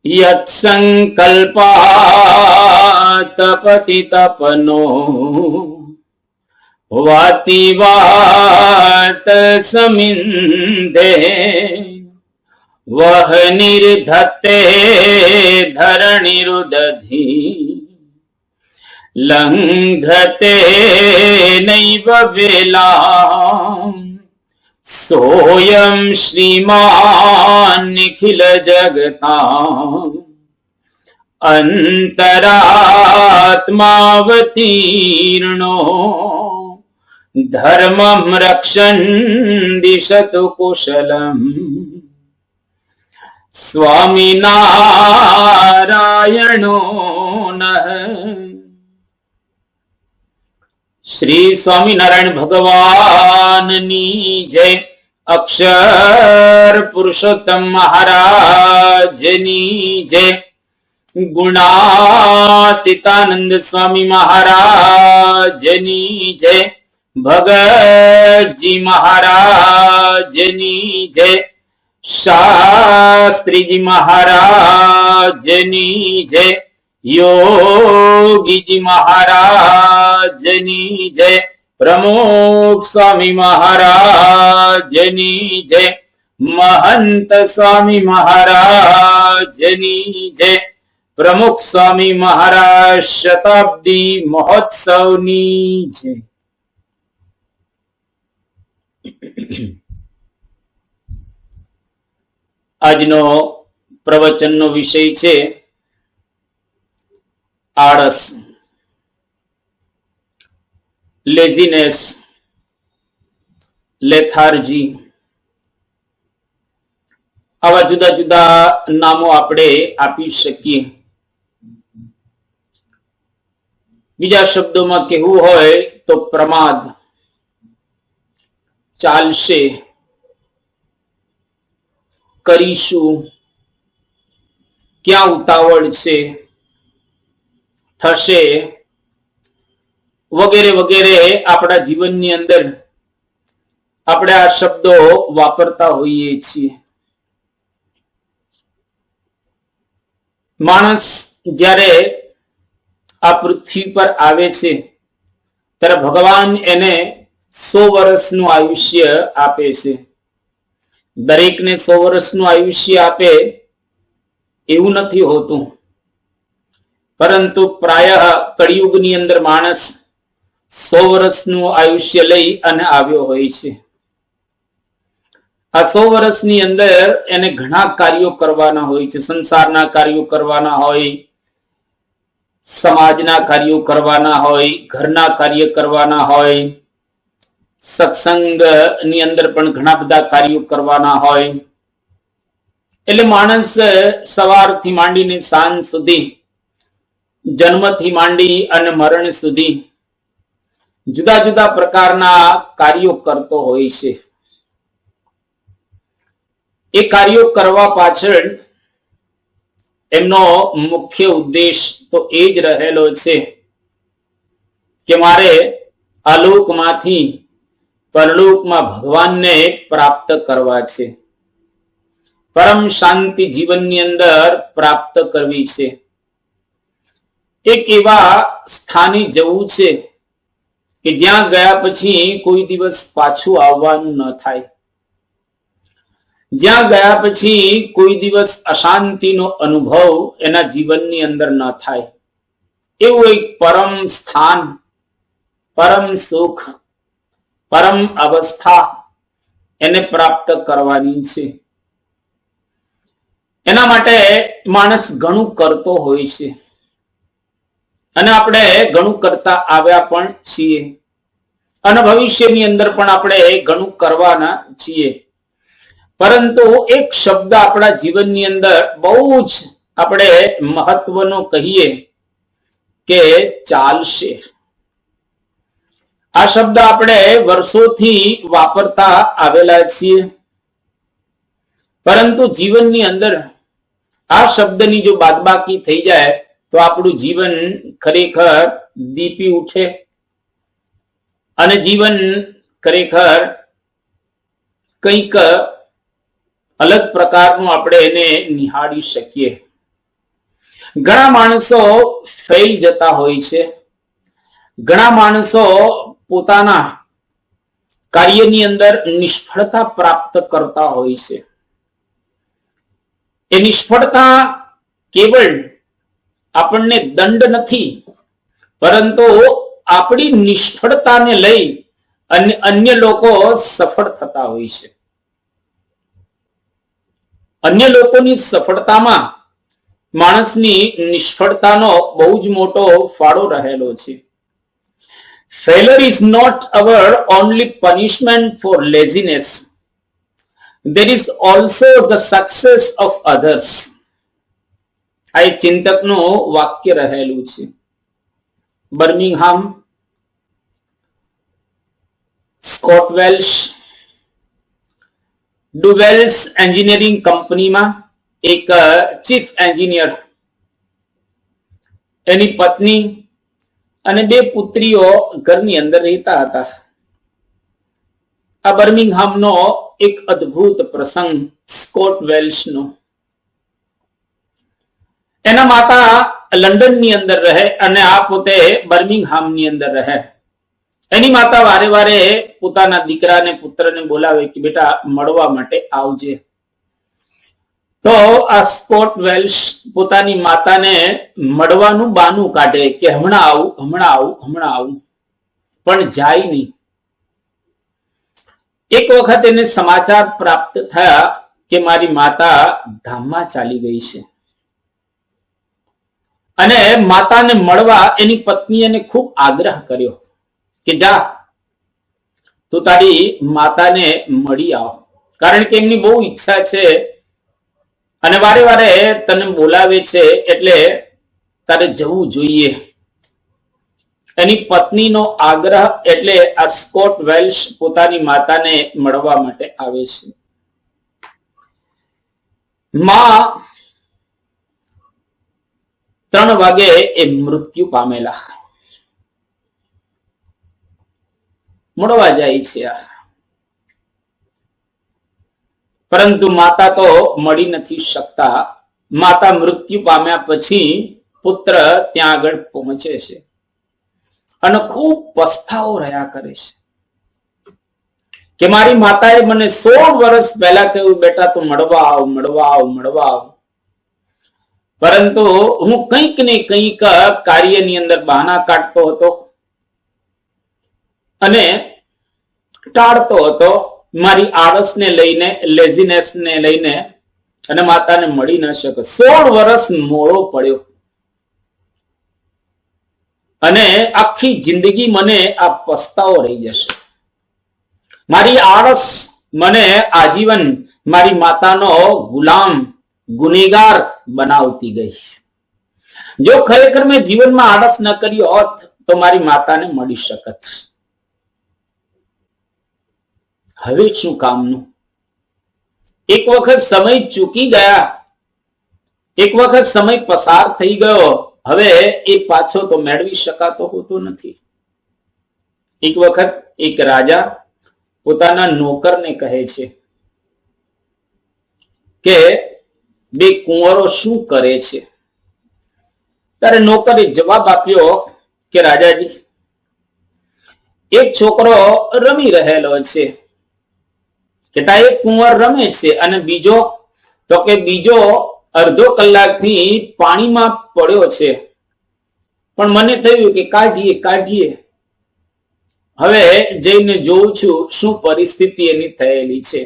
यत्संकल्पात् पतितपनो वाति वात समिन्धे वह निर्धत्ते धरणिरुदधि लंघते नैव वेलाम् सोऽयं श्रीमान् निखिल जगताम् अन्तरात्मावतीर्णो धर्मं रक्षन् दिशतु कुशलम् स्वामिनारायणो नः। श्री स्वामीनारायण भगवाननी जय। अक्षर पुरुषोत्तम महाराजनी जय। गुणातीतानंद स्वामी महाराजनी जय। भगत जी महाराजनी जय। शास्त्री जी महाराजनी जय। योगी जी महाराजनी जय। प्रमुख स्वामी महाराजनी जय। महंत स्वामी महाराजनी जय। प्रमुख स्वामी महाराज शताब्दी महोत्सवनी जय। આજનો પ્રવચનનો વિષય છે આળસ, લેઝીનેસ, લેથાર્જી. આવા જુદા જુદા નામો આપણે આપી શકીએ. બીજા શબ્દોમાં કહેવું હોય તો પ્રમાદ, ચાલશે, કરીશું, ક્યાં ઉતાવળ છે, થશે, વગેરે વગેરે આપણા જીવનની અંદર આપણે આ શબ્દો વાપરતા હોઈએ છીએ. માણસ જ્યારે આ પૃથ્વી પર આવે છે ત્યારે ભગવાન એને 100 વર્ષનું આયુષ્ય આપે છે. દરેકને 100 વર્ષનું આયુષ્ય આપે એવું નથી હોતું, પરંતુ પ્રાય કળિયુગની અંદર માણસ 100 વર્ષનું આયુષ્ય લઈ અને આવ્યો હોય છે. આ 100 વર્ષની અંદર એને ઘણા કાર્યો કરવાના હોય છે. સંસારના કાર્યો કરવાના હોય, સમાજના કાર્યો કરવાના હોય, ઘરના કાર્ય કરવાના હોય, સત્સંગની અંદર પણ ઘણા બધા કાર્યો કરવાના હોય. એટલે માણસ સવારથી માંડીને સાંજ સુધી, જન્મથી માંડી અને મરણ સુધી જુદા જુદા પ્રકારના કાર્યો કરતો હોય છે. એ કાર્યો કરવા પાછળ એમનો મુખ્ય ઉદ્દેશ તો એ જ રહેલો છે કે મારે આલોકમાંથી પરલોકમાં ભગવાનને પ્રાપ્ત કરવા છે, પરમ શાંતિ જીવનની અંદર પ્રાપ્ત કરવી છે. એક એવા સ્થાને જવું છે કે જ્યાં ગયા પછી કોઈ દિવસ પાછું આવવાનું ન થાય, જ્યાં ગયા પછી કોઈ દિવસ અશાંતિનો અનુભવ એના જીવનની અંદર ન થાય. એવું એક પરમ સ્થાન, પરમ સુખ, પરમ અવસ્થા એને પ્રાપ્ત કરવાની છે. એના માટે માણસ ઘણું કરતો હોય છે અને આપણે ઘણું કરતા આવ્યા પણ છીએ અને ભવિષ્યની અંદર પણ આપણે ઘણું કરવાના છીએ. પરંતુ એક શબ્દ આપણા જીવનની અંદર બહુ જ આપણે મહત્વનો કહીએ કે ચાલશે. આ શબ્દ આપણે વર્ષોથી વાપરતા આવેલા છીએ, પરંતુ જીવનની અંદર આ શબ્દની જો બાદબાકી થઈ જાય તો આપણું જીવન ખરેખર દીપી ઉઠે અને જીવન ખરેખર કંઈક અલગ પ્રકારનું આપણે એને નિહાળી શકીએ. ઘણા માણસો ફેલ જતા હોય છે, ઘણા માણસો પોતાના કાર્યની અંદર નિષ્ફળતા પ્રાપ્ત કરતા હોય છે. એ નિષ્ફળતા કેવળ આપણને દંડ નથી, પરંતુ આપણી નિષ્ફળતાને લઈ અને અન્ય લોકો સફળ થતા હોય છે. અન્ય લોકોની સફળતામાં માણસની નિષ્ફળતાનો બહુ જ મોટો ફાળો રહેલો છે. Failure is not our only punishment for laziness. There is also the success of others. આ એક ચિંતકનું વાક્ય રહેલું છે. બર્મિંગહામ સ્કોટ વેલ્શ ડુવેલ્સ એન્જિનિયરિંગ કંપનીમાં એક ચીફ એન્જિનિયર, એની પત્ની અને 2 પુત્રીઓ ઘરની અંદર રહેતા હતા. આ બર્મિંગહામનો એક અદ્ભુત પ્રસંગ સ્કોટ વેલ્શનો. એના માતા લંડનની અંદર રહે અને આ પોતે બર્મિંગહામની અંદર રહે. એની માતા વારે વારે પોતાના દીકરાને પુત્રને બોલાવે કે બેટા મળવા માટે આવજે. તો આ સ્કોટ વેલ્શ પોતાની માતાને મળવાનું બહાનું કાઢે કે હમણાં આવું હમણાં આવું હમણાં આવું, પણ જાય નહીં. એક વખત એને સમાચાર પ્રાપ્ત થયા કે મારી માતા ધામમાં ચાલી ગઈ છે, અને માતાને મળવા એની પત્નીએ એને ખૂબ આગ્રહ કર્યો કે જા તું તારી માતાને મળી આવ, કારણ કે એમની બહુ ઈચ્છા છે અને વારે વારે તને બોલાવે છે એટલે તારે જવું જોઈએ. એની પત્નીનો આગ્રહ એટલે આ સ્કોટ વેલ્શ પોતાની માતાને મળવા માટે આવે છે. માં 3 વાગે એ મૃત્યુ પામેલા, મળવા જાય છે. પરંતુ માતા તો મળી નથી શકતા. માતા મૃત્યુ પામ્યા પછી પુત્ર ત્યાં આગળ પહોંચે છે અને ખૂબ પસ્તાવો રહ્યા કરે છે કે મારી માતાએ મને 16 વર્ષ પહેલા કહ્યું બેટા તું મળવા આવ મળવા આવ મળવા આવ, પરંતુ હું કંઈક ને કંઈક કાર્યની અંદર બહાના કાઢતો હતો અને ટાળતો હતો. મારી આળસને લઈને, લેઝીનેસને લઈને અને માતાને મળી ન શકે. 16 વર્ષ મોડો પડ્યો અને આખી જિંદગી મને આ પસ્તાવો રહી જશે. મારી આળસ મને આજીવન મારી માતાનો ગુલામ, ગુનેગાર બનાવતી ગઈ. જો ખરેખર મેં જીવનમાં આળસ ન કર્યો હોત તો મારી માતાને મળી શકત. હવે શું કામનું? એક વખત સમય ચૂકી ગયા, એક વખત સમય પસાર થઈ ગયો, હવે એ પાછો તો મેળવી શકાતો હોતો નથી. એક વખત એક રાજા પોતાના નોકરને કહે છે કે 2 કુંવરો શું કરે છે? ત્યારે નોકરે જવાબ આપ્યો કે રાજાજી, એક છોકરો રમી રહેલો છે, કેટલા એક કુંવર રમે છે, અને બીજો તો કે બીજો અડધો કલાકથી પાણીમાં પડ્યો છે, પણ મને થયું કે કાઢીએ કાઢીએ. હવે જઈને જોઉં છું શું પરિસ્થિતિ એની થયેલી છે.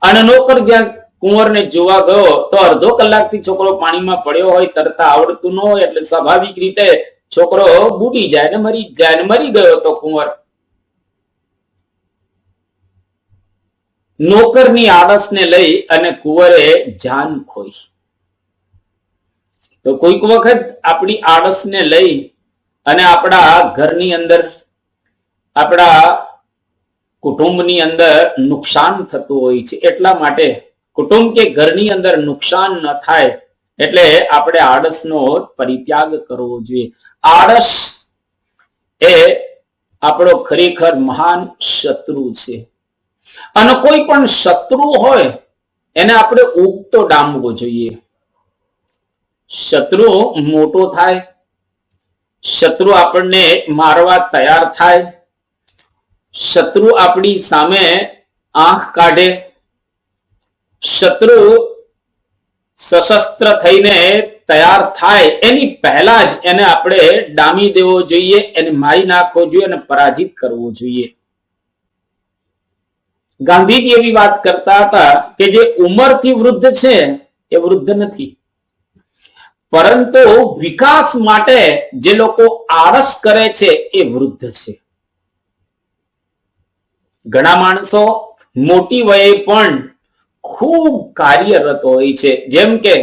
અને નોકર જ્યાં કુંવરને જોવા ગયો તો અડધો કલાકથી છોકરો પાણીમાં પડ્યો હોય, તરતા આવડતું ન હોય, એટલે સ્વાભાવિક રીતે છોકરો બુડી જાય ને મરી જાય. ને મરી ગયો તો કુંવર. નોકરની આળસને લઈ અને કુંવરે જાન ખોઈ. તો કોઈક વખત આપણી આળસને લઈ અને આપણા ઘરની અંદર, આપણા કુટુંબની અંદર નુકસાન થતું હોય છે. એટલા માટે કુટુંબ કે ઘરની અંદર નુકસાન ન થાય એટલે આપણે આળસનો પરિત્યાગ કરવો જોઈએ. આળસ એ આપણો ખરેખર મહાન શત્રુ છે, અને કોઈ પણ શત્રુ હોય એને આપણે ઉગતો ડામવો જોઈએ. શત્રુ મોટો થાય, શત્રુ આપણને મારવા તૈયાર થાય, શત્રુ આપણી સામે આંખ કાઢે, શત્રુ સશસ્ત્ર થઈને તૈયાર થાય એની પહેલા જ એને આપણે ડામી દેવો જોઈએ, એને મારી નાખવો જોઈએ અને પરાજિત કરવો જોઈએ. ગાંધીજી એવી વાત કરતા હતા કે જે ઉંમરથી વૃદ્ધ છે એ વૃદ્ધ નથી, પરંતુ વિકાસ માટે જે લોકો આળસ કરે છે એ વૃદ્ધ છે. ઘણા માણસો મોટી વયે પણ ખૂબ કાર્યરત હોય છે, જેમ કે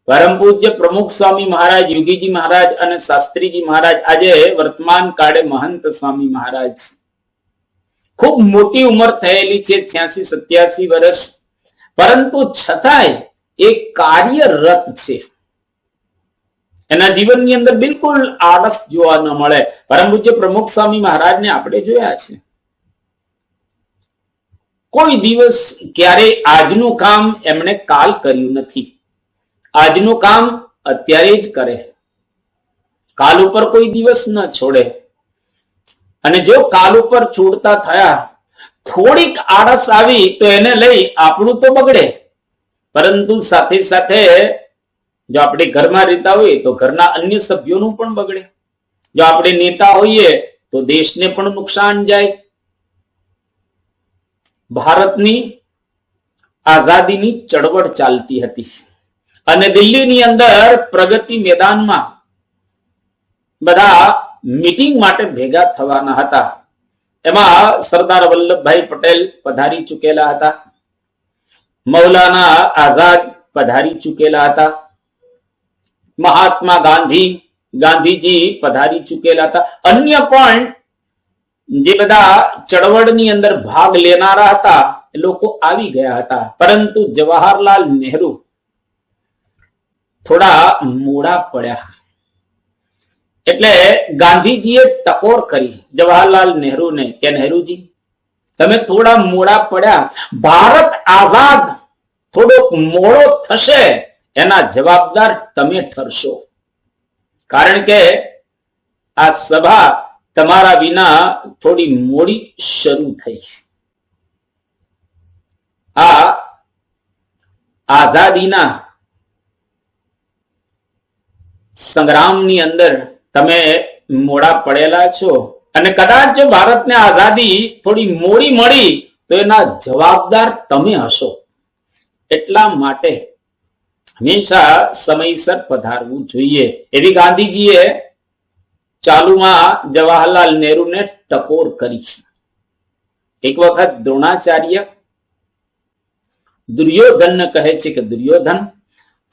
પરમ પૂજ્ય પ્રમુખ સ્વામી મહારાજ, યોગીજી મહારાજ અને શાસ્ત્રીજી મહારાજ, આજે વર્તમાન કાળે મહંત સ્વામી મહારાજ. ખૂબ મોટી ઉંમર થયેલી છે, 86-87 વર્ષ, પરંતુ છતાંય એ કાર્યરત છે. એના જીવનની અંદર બિલકુલ આળસ જોવા ન મળે. પરમ પૂજ્ય પ્રમુખ સ્વામી મહારાજને આપણે જોયા છે, કોઈ દિવસ ક્યારેય આજનું કામ એમણે કાલ કર્યું નથી. આજનું કામ અત્યારે જ કરે, કાલ ઉપર કોઈ દિવસ ન છોડે. અને જો કાલ ઉપર છોડતા થયા, થોડીક આળસ આવી તો એને લઈ આપણું તો બગડે, પરંતુ સાથે સાથે જો આપણે ઘરમાં રહેતા હોઈએ તો ઘરના અન્ય સભ્યોનું પણ બગડે. જો આપણે નેતા હોઈએ તો દેશને પણ નુકસાન જાય. ભારતની આઝાદીની ચળવળ ચાલતી હતી અને દિલ્હીની અંદર પ્રગતિ મેદાનમાં બધા મીટિંગ માટે ભેગા થવાના હતા. એમાં સરદાર વલ્લભભાઈ પટેલ પધારી ચૂકેલા હતા, મૌલાના આઝાદ પધારી ચૂકેલા હતા, મહાત્મા ગાંધીજી પધારી ચૂકેલા હતા, અન્ય પણ જે બધા ચળવળની અંદર ભાગ લેનારા હતા એ લોકો આવી ગયા હતા. પરંતુ જવાહરલાલ નહેરુ થોડા મોડા પડ્યા, એટલે ગાંધીજીએ ટકોર કરી જવાહરલાલ નહેરુને કે નહેરુજી, તમે થોડા મોડા પડ્યા, ભારત આઝાદ થોડોક મોડો થશે એના જવાબદાર તમે ઠરશો, કારણ કે આ સભા તમારા વિના થોડી મોડી શરૂ થઈ. આ આઝાદીના સંગ્રામની અંદર તમે મોડા પડેલા છો અને કદાચ જો ભારતને આઝાદી થોડી મોડી મળી તો એના જવાબદાર તમે હશો. એટલા માટે હંમેશા સમયસર પધારવું જોઈએ. એવી ગાંધીજીએ ચાલુમાં જવાહરલાલ નહેરુને ટકોર કરી. એક વખત દ્રોણાચાર્ય દુર્યોધનને કહે છે કે દુર્યોધન,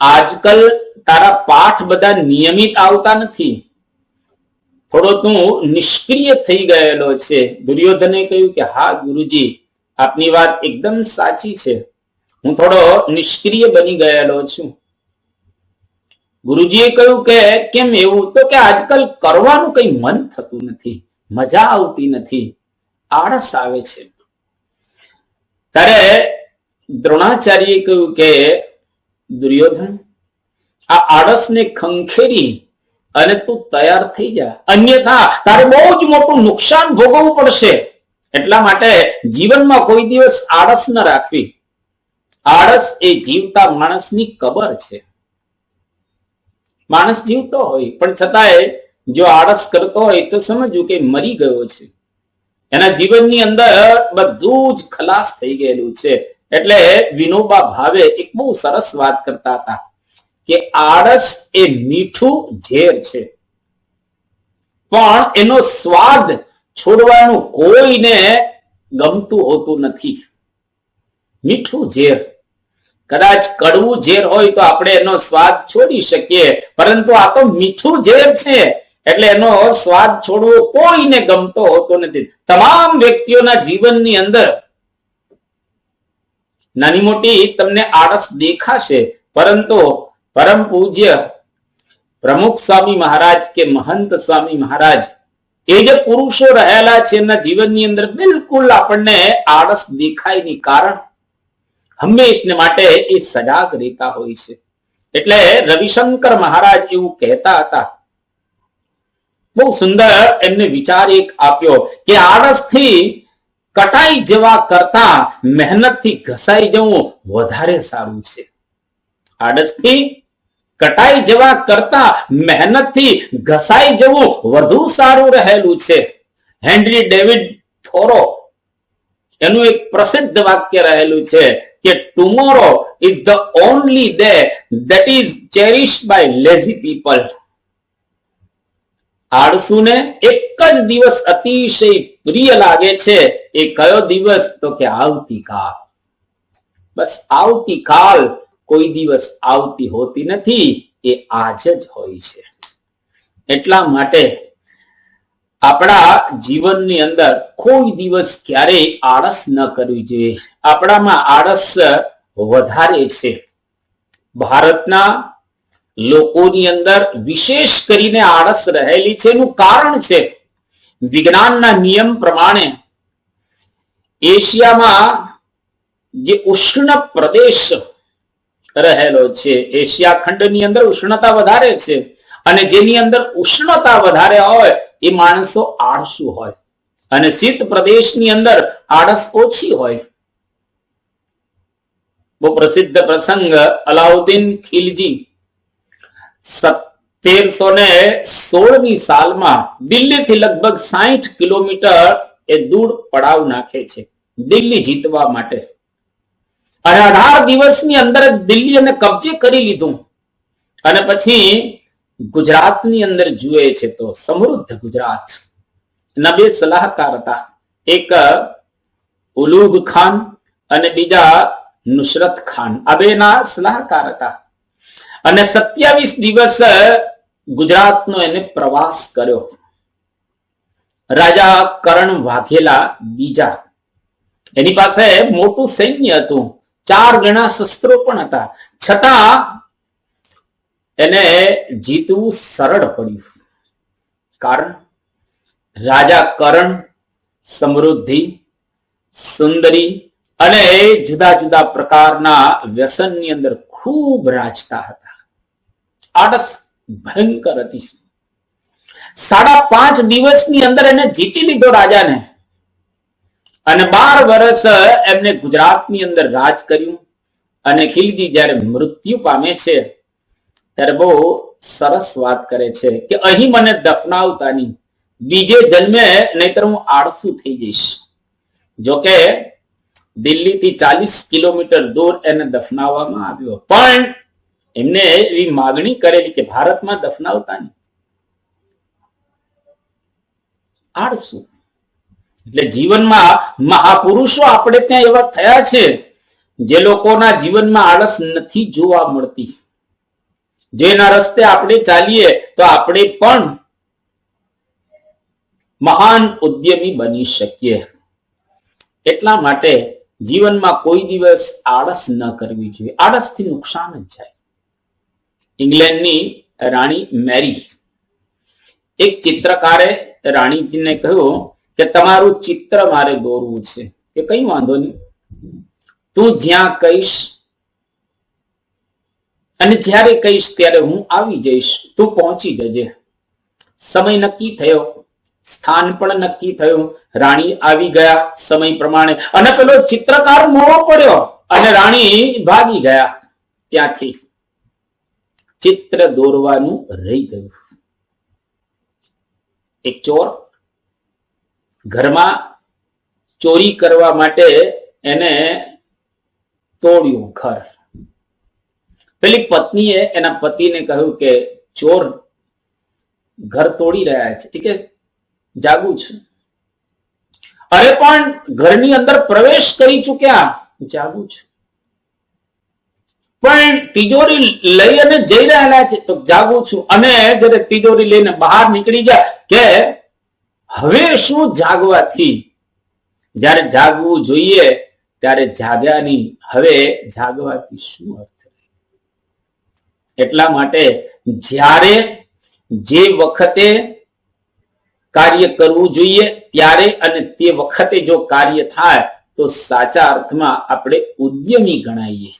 આજકાલ તારા પાઠ બધા નિયમિત આવતા નથી, થોડો તું નિષ્ક્રિય થઈ ગયેલો છે. દુર્યોધને કહ્યું કે હા ગુરુજી, આપની વાત એકદમ સાચી છે, હું થોડો નિષ્ક્રિય બની ગયેલો છું. ગુરુજીએ કહ્યું કે કેમ એવું? તો કે આજકાલ કરવાનું કઈ મન થતું નથી, મજા આવતી નથી, આળસ આવે છે. ત્યારે દ્રોણાચાર્યએ કહ્યું કે દુર્યોધન, આ આળસને ખંખેરી અને તું તૈયાર થઈ જા, અન્યથા તારે બહુ જ મોટું નુકસાન ભોગવવું પડશે. એટલા માટે જીવનમાં કોઈ દિવસ આળસ ન રાખવી. આળસ એ જીવતા માણસની કબર છે. માણસ જીવતો હોય પણ છતાંય જો આળસ કરતો હોય તો સમજવું કે મરી ગયો છે, એના જીવનની અંદર બધું જ ખલાસ થઈ ગયેલું છે. એટલે વિનોબા ભાવે એક બહુ સરસ વાત કરતા હતા કે આળસ એ મીઠું ઝેર છે, પણ એનો સ્વાદ છોડવાનું કોઈને ગમતું હોતું નથી. મીઠું ઝેર, કદાચ કડવું ઝેર હોય તો આપણે એનો સ્વાદ છોડી શકીએ, પરંતુ આ તો મીઠું ઝેર છે એટલે એનો સ્વાદ છોડવો કોઈને ગમતો હોતો નથી. તમામ વ્યક્તિઓના જીવનની અંદર નાની મોટી તમને આળસ દેખાશે, પરંતુ પરમ પૂજ્ય પ્રમુખ સ્વામી મહારાજ કે મહંત સ્વામી મહારાજ એ જે પુરુષો રહેલા છે એમના જીવનની અંદર બિલકુલ આપણને આળસ દેખાય નહીં, કારણ હંમેશને માટે એ સજાગ રહેતા હોય છે. એટલે રવિશંકર મહારાજ એવું કહેતા હતા, બહુ સુંદર એમને વિચાર એક આપ્યો કે આળસથી કટાઈ જવા કરતા મહેનતથી ઘસાઈ જવું વધારે સારું છે. આળસથી કટાઈ જવા કરતા મહેનતથી ઘસાઈ જવું વધુ સારું રહેલું છે. હેનરી ડેવિડ થોરો એનું એક પ્રસિદ્ધ વાક્ય રહેલું છે કે tomorrow is the only day that is cherished by lazy people. આળસુને એક જ દિવસ અતિશય પ્રિય લાગે છે. એ કયો દિવસ? તો કે આવતીકાલ. બસ આવતીકાલ કોઈ દિવસ આવતી હોતી નથી, એ આજ જ હોય છે. એટલા માટે આપણા જીવનની અંદર કોઈ દિવસ ક્યારેય આળસ ન કરવી જોઈએ. આપણામાં આળસ વધારે છે. ભારતના લોકોની અંદર વિશેષ કરીને આળસ રહેલી છે. એનું કારણ છે વિજ્ઞાનના નિયમ પ્રમાણે એશિયામાં જે ઉષ્ણ પ્રદેશ રહેલો છે, એશિયા ખંડની અંદર ઉષ્ણતા વધારે છે, અને જેની અંદર ઉષ્ણતા વધારે હોય એ માણસો આળસુ હોય, અને શીત પ્રદેશની અંદર આળસ ઓછી હોય. બહુ પ્રસિદ્ધ પ્રસંગ, અલાઉદ્દીન ખિલજી 1316 સાલમાં દિલ્હીથી લગભગ 60 કિલોમીટર એ દૂર પડાવ નાખે છે દિલ્હી જીતવા માટે, અને 18 દિવસની અંદર દિલ્હી એને કબજે કરી લીધું. અને પછી ગુજરાતની અંદર જુએ છે તો સમૃદ્ધ ગુજરાત ના બે સલાહકાર હતા, એક ઉલુગ ખાન અને બીજા નુસરત ખાન. આ બે ના સલાહકાર હતા. અને 27 દિવસ ગુજરાતનો એને પ્રવાસ કર્યો. રાજા કરણ વાઘેલા બીજા, એની પાસે મોટું સૈન્ય હતું, 4 ગણા શસ્ત્રો પણ હતા, છતાં એને જીતવું સરળ પડ્યું. કારણ રાજા કરણ સમૃદ્ધિ, સુંદરી અને જુદા જુદા પ્રકારના વ્યસનની અંદર ખૂબ રાચતા હતા. આળસ ભયંકર હતી. 5.5 દિવસની અંદર એને જીતી લીધો રાજાને, અને 12 વર્ષ એમને ગુજરાતની અંદર રાજ કર્યું. અને ખિલજી જયારે મૃત્યુ પામે છે ત્યારે બહુ સરસ વાત કરે છે કે અહીં મને દફનાવતા નહીં, બીજે જન્મે નહીતર હું આળસુ થઈ જઈશ. જોકે દિલ્હીથી 40 કિલોમીટર દૂર એને દફનાવવામાં આવ્યો, પણ એમને એવી માગણી કરેલી કે ભારતમાં દફનાવતા નહીં. આળસુ એટલે જીવનમાં મહાપુરુષો આપણે ત્યાં એવા થયા છે જે લોકોના જીવનમાં આળસ નથી જોવા મળતી. જેના રસ્તે આપણે ચાલીએ તો આપણે પણ મહાન ઉદ્યમી બની શકીએ. એટલા માટે જીવનમાં કોઈ દિવસ આળસ ન કરવી જોઈએ. આળસથી નુકસાન જ જાય. ઇંગ્લેન્ડની રાણી મેરી, એક ચિત્રકારે રાણીજીને કહ્યું કે તમારું ચિત્ર મારે દોરવું છે. કે કઈ વાંધો નહીં, તું જ્યાં કહીશ અને જ્યારે કહીશ ત્યારે હું આવી જઈશ, તું પહોંચી જજે. સમય નક્કી થયો, સ્થાન પણ નક્કી થયું, રાણી આવી ગયા સમય પ્રમાણે, અને પેલો ચિત્રકાર મોડો પડ્યો અને રાણી ભાગી ગયા. ત્યાંથી ચિત્ર દોરવાનું રહી ગયું. એક ચોર ઘરમાં ચોરી કરવા માટે એને તોડ્યું ઘર. પેલી પત્નીએ એના પતિને કહ્યું કે ચોર ઘર તોડી રહ્યા છે. કે જાગું છું. અરે પણ ઘરની અંદર પ્રવેશ કરી ચૂક્યા. જાગું છું. પણ તિજોરી લઈ અને જઈ રહેલા છે. તો જાગું છું. અને જયારે તિજોરી લઈને બહાર નીકળી ગયા કે હવે શું જાગવાથી, જયારે જાગવું જોઈએ ત્યારે જાગ્યા નહીં, હવે જાગવાથી શું અર્થ? એટલા માટે જ્યારે જે વખતે કાર્ય કરવું જોઈએ ત્યારે અને તે વખતે જો કાર્ય થાય તો સાચા અર્થમાં આપણે ઉદ્યમી ગણાઈએ.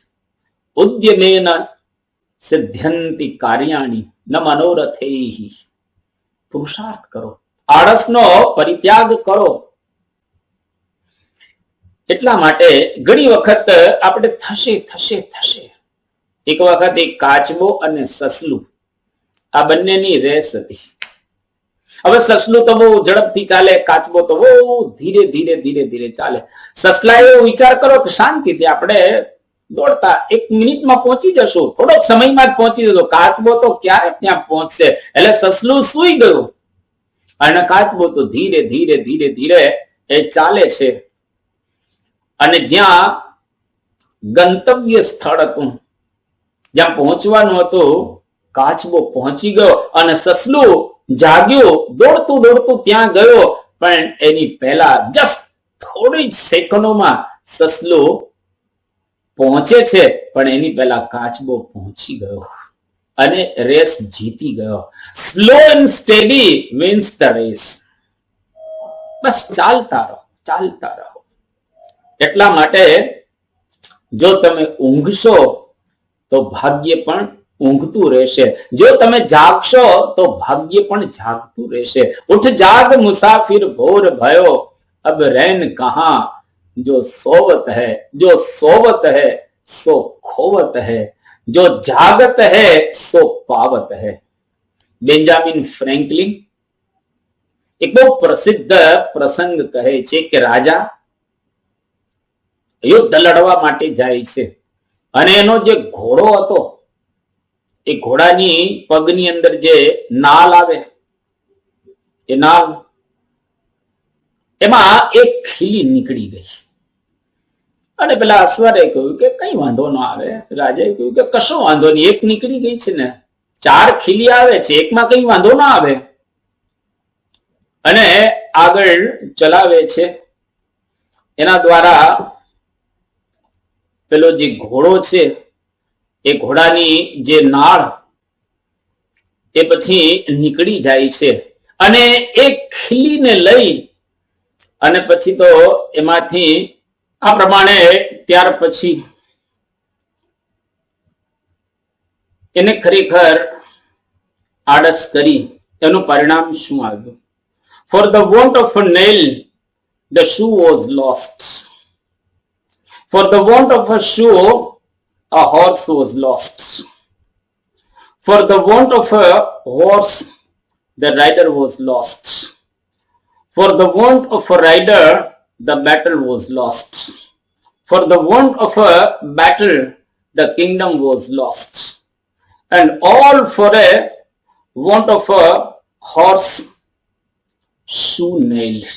ઉદ્યમેન સિદ્ધ્યંતિ કાર્યાણી ન મનોરથૈ. પુરુષાર્થ કરો, આળસનો પરિત્યાગ કરો. એટલા માટે ઘણી વખત આપણે થશે થશે થશે. એક વખત એક કાચબો અને સસલું આ બંનેની રેસ હતી. હવે સસલું તો બહુ ઝડપથી ચાલે, કાચબો તો બહુ ધીરે ધીરે ધીરે ધીરે ચાલે. સસલા એવો વિચાર કરો કે શાંતિથી આપણે દોડતા 1 મિનિટમાં પહોંચી જશું, થોડોક સમયમાં જ પહોંચી જશું. કાચબો તો ક્યારે ત્યાં પહોંચશે. એટલે સસલું સૂઈ ગયું અને કાચબો તો ધીરે ધીરે ધીરે ધીરે એ ચાલે છે. અને જ્યાં ગંતવ્ય સ્થળ હતું, જ્યાં પહોંચવાનું હતું, કાચબો પહોંચી ગયો અને સસલું જાગ્યો, દોડતું દોડતું ત્યાં ગયો. પણ એની પહેલા જસ્ટ થોડી જ સેકન્ડોમાં સસલું પહોંચે છે, પણ એની પહેલા કાચબો પહોંચી ગયો અને રેસ જીતી ગયો. Slow and steady wins the race. બસ ચાલતા રહો, ચાલતા રહો. એટલા માટે જો તમે ઊંઘશો તો ભાગ્ય પણ ઊંઘતું રહેશે. જો તમે જાગશો તો ભાગ્ય પણ જાગતું રહેશે. ઉઠ જાગ મુસાફિર ભોર ભયો, અબ રૈન કહાં જો સોવત है, जो सोवत है सो खोवत है, जो जागत है सो पावत है. બેન્જામિન ફ્રેન્કલિન એક બહુ પ્રસિદ્ધ પ્રસંગ કહે છે કે રાજા યુદ્ધ લડવા માટે જાય છે અને એનો જે ઘોડો હતો, એ ઘોડાની પગની અંદર જે નાલ આવે, એ નાલ એમાં એક ખીલી નીકળી ગઈ. અને પેલા અશ્વરે કહ્યું કે કઈ વાંધો ન આવે. રાજાએ કહ્યું કે કશો વાંધો નહીં, એક નીકળી ગઈ છે ને, 4 ખીલી આવે છે, એકમાં કઈ વાંધો ના આવે. અને આગળ ચલાવે છે. એના દ્વારા પેલો જે ઘોડો છે, એ ઘોડાની જે નાળ એ પછી નીકળી જાય છે અને એક ખીલીને લઈ અને પછી તો એમાંથી આ પ્રમાણે ત્યાર પછી એને ખરેખર આળસ કરી. એનું પરિણામ શું આવ્યું? For the want of a nail the shoe was lost. For the want of a shoe, a horse was lost. For the want of a horse, the rider was lost. For the want of a rider, the battle was lost. For the want of a battle, the kingdom was lost. And all for a want of a horse, shoe nailed.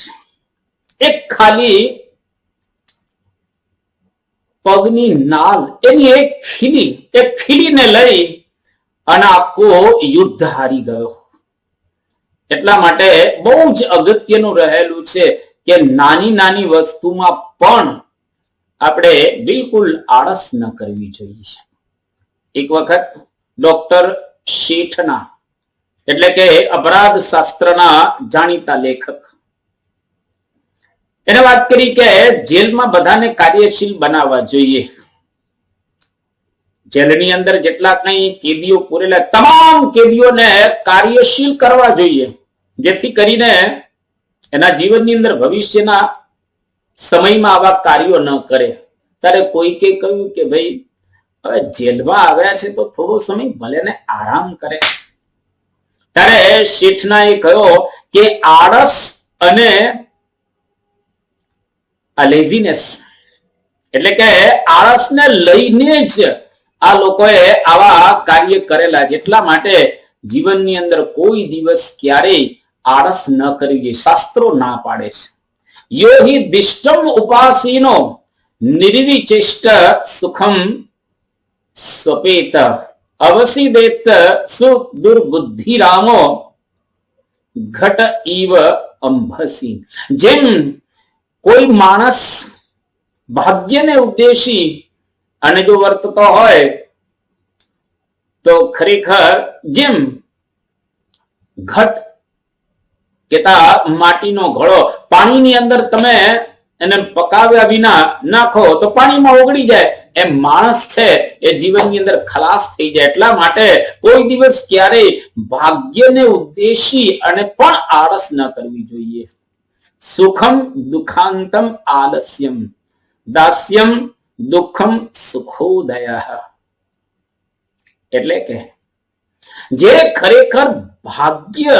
એક ખાલી પગની નાલ, એની એક ખીલીને લઈ અને આખો યુદ્ધ હારી ગયો. એટલા માટે બહુ જ અગત્યનું રહેલું છે કે નાની નાની વસ્તુમાં પણ આપણે બિલકુલ આળસ ન કરવી જોઈએ. એક વખત ડોક્ટર શેઠના, એટલે કે અપરાધ શાસ્ત્રના જાણીતા લેખક, એને વાત કરી કે જેલમાં બધાને કાર્યશીલ બનાવવા જોઈએ. જેલની અંદર જેટલા કઈ કેદીઓ પૂરેલા તમામ કેદીઓને કાર્યશીલ કરવા જોઈએ, જેથી કરીને એના જીવનની અંદર ભવિષ્યના સમયમાં આવા કાર્યો ન કરે. ત્યારે કોઈકે કહ્યું કે ભાઈ હવે જેલમાં આવ્યા છે તો થોડો સમય ભલે ને આરામ કરે. ત્યારે શેઠના એ કહ્યો કે આળસ અને લેઝીનેસ, એટલે કે આળસને લઈને જ આ લોકોએ આવા કાર્ય કરેલા છે. એટલા માટે જીવનની અંદર કોઈ દિવસ ક્યારેય આળસ ન કરવી, શાસ્ત્રો ના પાડે છે. યો હિ દિષ્ટમ ઉપાસીનો નિર્વિચેષ્ટ સુખમ સ્વપેત અવસિદેત સુદુર્બુદ્ધિરામો ઘટ ઇવ અંભસી. જેમ કોઈ માણસ ભાગ્યને ઉદ્દેશી અને જો વર્તતો હોય તો ખરેખર જેમ ઘટ કેતા માટીનો ઘડો, પાણીની અંદર તમે એને પકાવ્યા વિના નાખો તો પાણીમાં ઓગળી જાય. એમ માણસ છે એ જીવનની અંદર ખલાસ થઈ જાય. એટલા માટે કોઈ દિવસ ક્યારેય ભાગ્યને ઉદ્દેશી અને પણ આળસ ન કરવી જોઈએ. સુખમ દુખાંતમ આલસ્યમ દાસ્યમ દુઃખમ સુખોદય. એટલે કે જે ખરેખર ભાગ્ય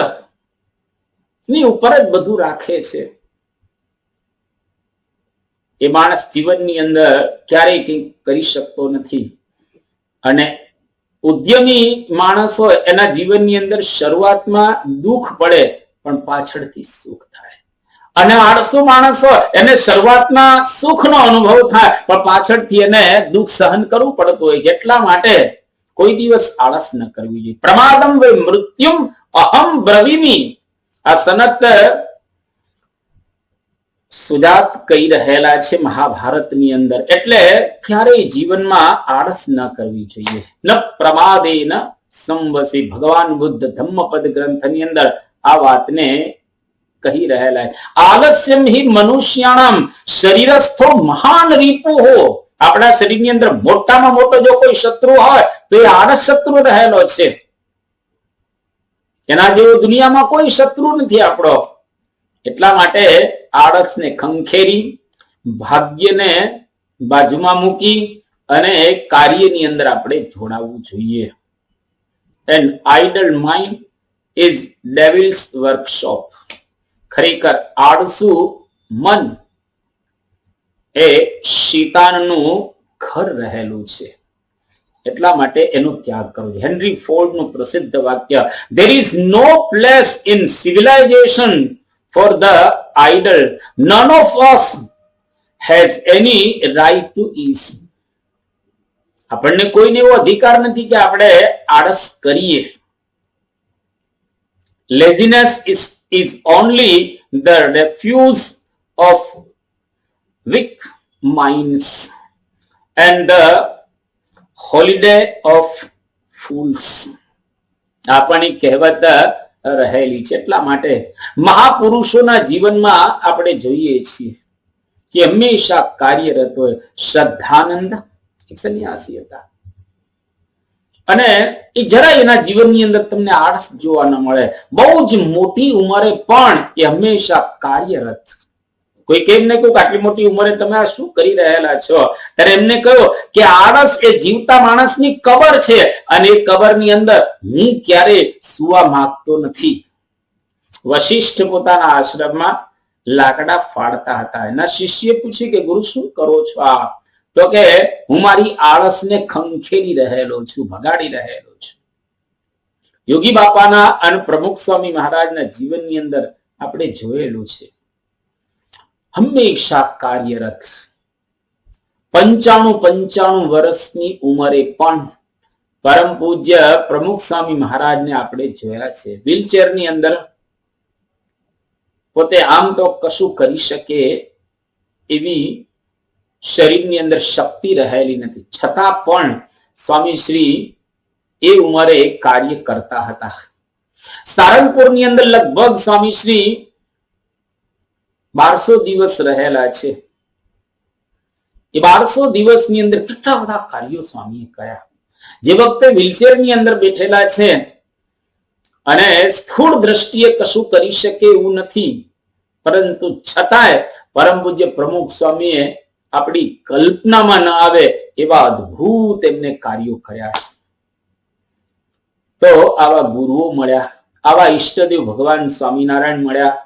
ની ઉપર જ બધું રાખે છે એ માણસ જીવનની અંદર ક્યારેય કંઈ કરી શકતો નથી. અને ઉદ્યમી માણસ હોય એના જીવનની અંદર શરૂઆતમાં દુઃખ પડે પણ પાછળથી સુખ થાય. અને આળસુ માણસ હોય એને શરૂઆતમાં સુખનો અનુભવ થાય પણ પાછળથી એને દુઃખ સહન કરવું પડતું હોય. જેટલા માટે કોઈ દિવસ આળસ ન કરવી જોઈએ. પ્રમાદમ વે મૃત્યુમ અહમ બ્રવીમી. આ સનત સુજાત કહી રહેલા છે મહાભારતની અંદર. એટલે ક્યારેય જીવનમાં આળસ ન કરવી જોઈએ. ન પ્રમાદે ન સંવસી. ભગવાન બુદ્ધ ધમ્મપદ ગ્રંથની અંદર આ વાતને કહી રહેલા છે. આલસ્યમ હિ મનુષ્યાણામ શરીરસ્થો મહાન રીપુઃ. આપણા શરીરની અંદર મોટામાં મોટો જો કોઈ શત્રુ હોય તો એ આળસ શત્રુ રહેલો છે. એના જેવો દુનિયામાં કોઈ શત્રુ નથી આપણો. એટલા માટે આળસને ખંખેરી, ભાગ્યને બાજુમાં મૂકી અને કાર્યની અંદર આપણે જોડાવવું જોઈએ. An idle mind is devil's workshop. ખરેખર આળસુ મન એ શૈતાનનું ઘર રહેલું છે. એટલા માટે એનો ત્યાગ કરવો. હેનરી ફોર્ડ નું પ્રસિદ્ધ વાક્ય, there is no place in civilization for the idle. None of us has any right to ease. આપણને કોઈને એવો અધિકાર નથી કે આપણે આળસ કરીએ. Laziness is only the refuge of weak minds and the holiday of fools. આપણી કહેવત રહેલી છે. એટલા માટે મહાપુરુષોના જીવનમાં આપણે જોઈએ છીએ કે હંમેશા કાર્યરત હોય. શ્રદ્ધાનંદ એક સંન્યાસી હતા અને એ જરાય એના જીવનની અંદર તમને આળસ જોવા ન મળે. બહુ જ મોટી ઉંમરે પણ એ હંમેશા કાર્યરત. કોઈ કેમ ને કહ્યું કે આટલી મોટી ઉંમરે તમે આ શું કરી રહેલા છો? ત્યારે એમને કહ્યું કે આળસ એ જીવતા માણસની કબર છે અને એ કબરની અંદર હું ક્યારે સુવા માંગતો નથી. વશિષ્ઠ પોતાના આશ્રમમાં લાકડા ફાડતા હતા. એના શિષ્ય પૂછ્યું કે ગુરુ શું કરો છો આ? તો કે હું મારી આળસને ખંખેરી રહેલો છું, ભગાડી રહેલો છું. યોગી બાપાના અને પ્રમુખ સ્વામી મહારાજના જીવનની અંદર આપણે જોયેલું છે. હંમેશા કાર્યરત. 95 વર્ષની ઉંમરે પણ પરમ પૂજ્ય પ્રમુખ સ્વામી મહારાજને આપણે જોયા છે વ્હીલચેરની અંદર. પોતે આમ તો કશું કરી શકે એવી શરીરની અંદર શક્તિ રહેલી નથી, છતાં પણ સ્વામી શ્રી એ ઉંમરે કાર્ય કરતા હતા. સારંગપુરની અંદર લગભગ સ્વામી શ્રી 1200 દિવસ રહેલા છે. એ 1200 દિવસની અંદર કેટલા બધા કાર્યો સ્વામીએ કર્યા. જે વખતે વ્હીલચેરની અંદર બેઠેલા છે અને સ્થૂળ દ્રષ્ટિએ કશું કરી શકે એવું નથી, પરંતુ છતાંય પરમ પૂજ્ય પ્રમુખ સ્વામીએ આપણી કલ્પનામાં ન આવે એવા અદ્ભુત એમને કાર્યો કર્યા. તો આવા ગુરુઓ મળ્યા, આવા ઈષ્ટદેવ ભગવાન સ્વામિનારાયણ મળ્યા,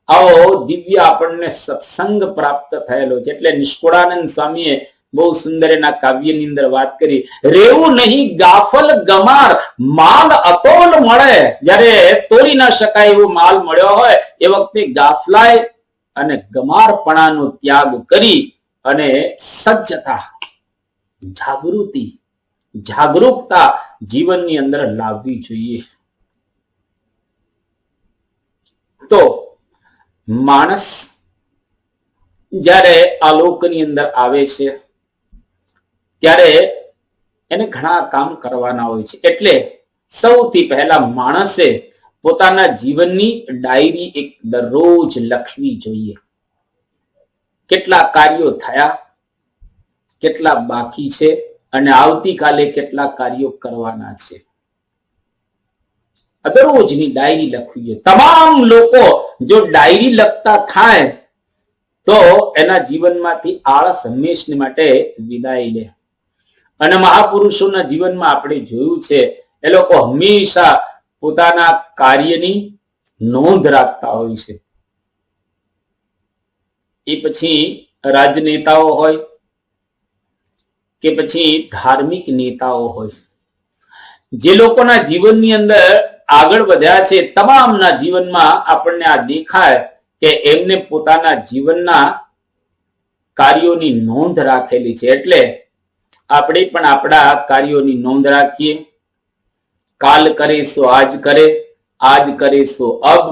આવો દિવ્ય આપણને સત્સંગ પ્રાપ્ત થયેલો છે. એટલે નિષ્કુળાનંદ સ્વામીએ બહુ સુંદર એના કાવ્યની અંદર વાત કરી, રેવું નહીં ગાફલ ગમાર માલ અતોલ મળે. જયારે તોડી ન શકાય એવો માલ મળ્યો હોય એ વખતે ગાફલાય અને ગમારપણાનો ત્યાગ કરી અને સજ્જતા, જાગૃતિ, જાગૃતતા જીવનની અંદર લાવવી જોઈએ. તો માણસ જ્યારે આ લોકની અંદર આવે છે ત્યારે એને ઘણા કામ કરવાના હોય છે. એટલે સૌથી પહેલા માણસે પોતાના જીવનની ડાયરી એક દરરોજ લખવી જોઈએ. કેટલા કાર્યો થયા, કેટલા બાકી છે અને આવતીકાલે કેટલા કાર્યો કરવાના છે. દરરોજની ડાયરી લખવી જોઈએ. તમામ લોકો જો ડાયરી લખતા થાય તો એના જીવનમાંથી આળસ હંમેશને માટે વિદાય લે. અને મહાપુરુષોના જીવનમાં આપણે જોયું છે એ લોકો હંમેશા પોતાના કાર્યની નોંધ રાખતા હોય છે. એ પછી રાજનેતાઓ હોય કે પછી ધાર્મિક નેતાઓ હોય, જે લોકોના જીવનની અંદર આગળ વધ્યા છે, તમામના જીવનમાં આપણને આ દેખાય કે એમને પોતાના જીવનના કાર્યોની નોંધ રાખેલી છે. એટલે આપણે પણ આપણા કાર્યોની નોંધ રાખીએ. કાલ કરે સો આજ કરે, આજ કરે સો અબ,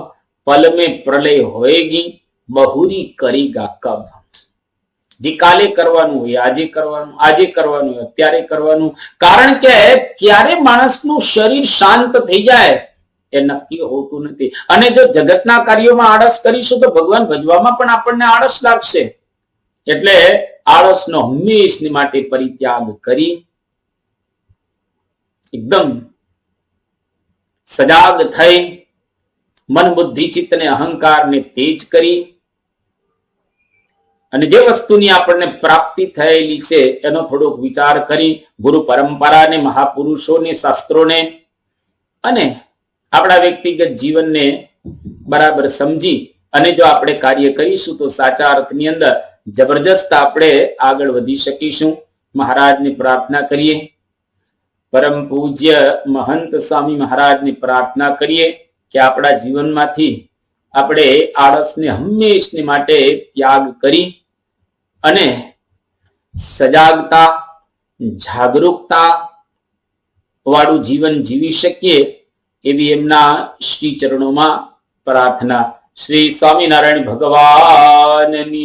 પલ में પ્રલય હોएगी, બહુરી કરેગા કબ. જે કાલે કરવાનું હોય આજે કરવાનું, આજે કરવાનું હોય અત્યારે કરવાનું. કારણ કે ક્યારે માણસનું શરીર શાંત થઈ જાય એ નક્કી હોતું નથી. અને જો જગતના કાર્યોમાં આળસ કરીશું તો ભગવાન ભજવામાં પણ આપણને આળસ લાગશે. એટલે આળસનો હંમેશની માટે પરિત્યાગ કરી એકદમ સજાગ થઈ મન બુદ્ધિ ચિત્ત ને અહંકાર ને તેજ કરી અને જે વસ્તુની આપણને પ્રાપ્તિ થયેલી છે એનો થોડોક વિચાર કરી ગુરુ પરંપરાને, મહાપુરુષોને, શાસ્ત્રોને અને આપણા વ્યક્તિગત જીવનને બરાબર સમજી અને જો આપણે કાર્ય કરીશું તો સાચા અર્થની અંદર જબરજસ્ત આપણે આગળ વધી શકીશું. મહારાજની પ્રાર્થના કરીએ, પરમ પૂજ્ય મહંત સ્વામી મહારાજની પ્રાર્થના કરીએ કે આપણા જીવનમાંથી આપણે આળસને હંમેશની માટે ત્યાગ કરી અને સજાગતા, જાગૃતતા વાળું જીવન જીવી શકીએ એવી એમના શ્રી ચરણોમાં પ્રાર્થના. શ્રી સ્વામિનારાયણ ભગવાનની